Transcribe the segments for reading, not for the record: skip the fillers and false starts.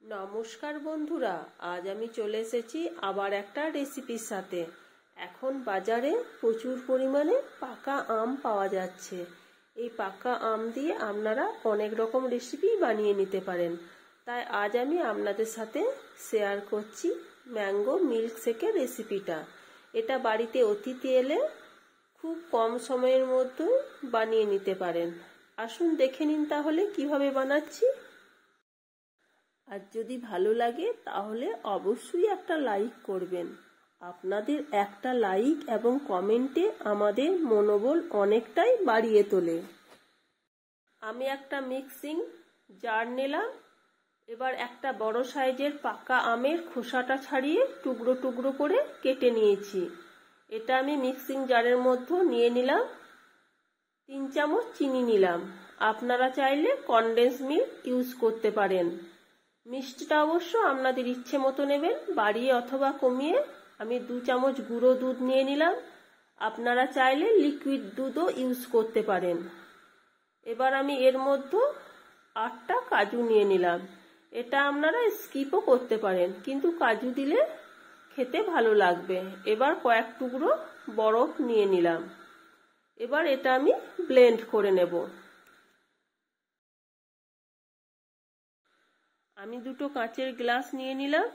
নমস্কার বন্ধুরা, আজ আমি চলে এসেছি আবার একটা রেসিপির সাথে। এখন বাজারে প্রচুর পরিমাণে পাকা আম পাওয়া যাচ্ছে। এই পাকা আম দিয়ে আপনারা অনেক রকম রেসিপি বানিয়ে নিতে পারেন। তাই আজ আমি আপনাদের সাথে শেয়ার করছি ম্যাঙ্গো মিল্কশেকের রেসিপিটা। এটা বাড়িতে অতিথি এলে খুব কম সময়ের মধ্যে বানিয়ে নিতে পারেন। আসুন দেখে নিন তাহলে কিভাবে বানাচ্ছি। আর যদি ভালো লাগে তাহলে অবশ্যই একটা লাইক করবেন। আপনাদের একটা লাইক এবং কমেন্টে আমাদের মনোবল অনেকটাই বাড়িয়ে তোলে। আমি একটা মিক্সিং জার নিলাম। এবার একটা বড় সাইজের পাকা আমের খোসাটা ছাড়িয়ে টুকরো টুকরো করে কেটে নিয়েছি। এটা আমি মিক্সিং জারের মধ্যে নিয়ে নিলাম। 3 চামচ চিনি নিলাম। আপনারা চাইলে কনডেন্স মিল্ক ইউজ করতে পারেন। মিষ্টিটা অবশ্য আপনাদের ইচ্ছে মতো নেবেন, বাড়িয়ে অথবা কমিয়ে। আমি 2 চামচ গুঁড়ো দুধ নিয়ে নিলাম। আপনারা চাইলে লিকুইড দুধও ইউজ করতে পারেন। এবার আমি এর মধ্যে 8টা কাজু নিয়ে নিলাম। এটা আপনারা স্কিপও করতে পারেন, কিন্তু কাজু দিলে খেতে ভালো লাগবে। এবার কয়েক টুকরো বরফ নিয়ে নিলাম। এবার এটা আমি ব্লেন্ড করে নেব। আমি 2টো কাঁচের গ্লাস নিয়ে নিলাম।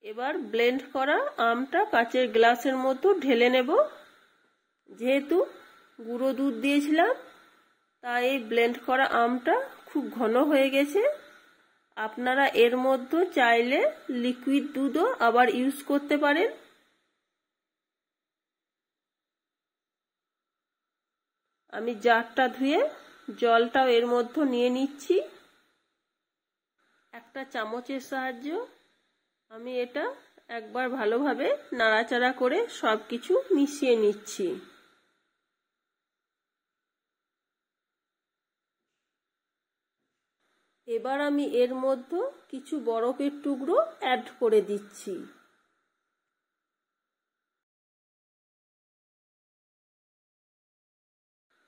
এবার ব্লেন্ড করা আমটা কাঁচের গ্লাসের মধ্যে ঢেলে নেব। যেহেতু গুঁড়ো দুধ দিয়েছিলাম তাই এই ব্লেন্ড করা আমটা খুব ঘন হয়ে গেছে। আপনারা এর মধ্যে চাইলে লিকুইড দুধও আবার ইউজ করতে পারেন। আমি জারটা ধুয়ে জলটাও এর মধ্যে নিয়ে নিচ্ছি। একটা চামচের সাহায্যে আমি এটা একবার ভালোভাবে নাড়াচাড়া করে সবকিছু মিশিয়ে নিচ্ছি। এবার আমি এর মধ্যে কিছু বরফের টুকরো অ্যাড করে দিচ্ছি।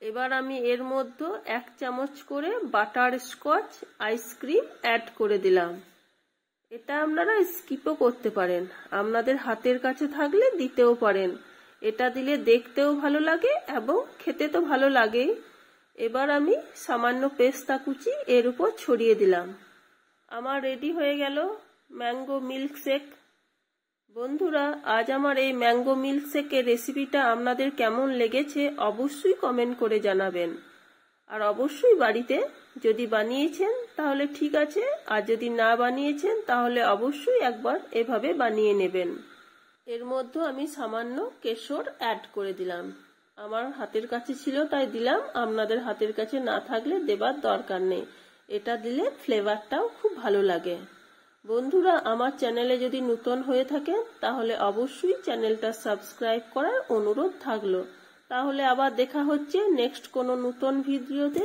এবার আমি এর মধ্যে 1 চামচ করে বাটার স্কচ আইসক্রিম অ্যাড করে দিলাম। এটা আপনারা স্কিপও করতে পারেন, আপনাদের হাতের কাছে থাকলে দিতেও পারেন। এটা দিলে দেখতেও ভালো লাগে এবং খেতে তো ভালো লাগেই। এবার আমি সামান্য পেস্তা কুচি এর উপর ছড়িয়ে দিলাম। আমার রেডি হয়ে গেল ম্যাঙ্গো মিল্কশেক। বন্ধুরা, আজ আমার এই ম্যাঙ্গো মিল্কশেকের রেসিপিটা আপনাদের কেমন লেগেছে অবশ্যই কমেন্ট করে জানাবেন। আর অবশ্যই বাড়িতে যদি বানিয়েছেন তাহলে ঠিক আছে, আর যদি না বানিয়েছেন তাহলে অবশ্যই একবার এভাবে বানিয়ে নেবেন। এর মধ্যে আমি সামান্য কেশর অ্যাড করে দিলাম। আমার হাতের কাছে ছিল তাই দিলাম, আপনাদের হাতের কাছে না থাকলে দেবার দরকার নেই। এটা দিলে ফ্লেভারটাও খুব ভালো লাগে। বন্ধুরা, আমার চ্যানেলে যদি নতুন হয়ে থাকেন তাহলে অবশ্যই চ্যানেলটা সাবস্ক্রাইব করার অনুরোধ থাকলো। তাহলে আবার দেখা হচ্ছে নেক্সট কোনো নতুন ভিডিওতে।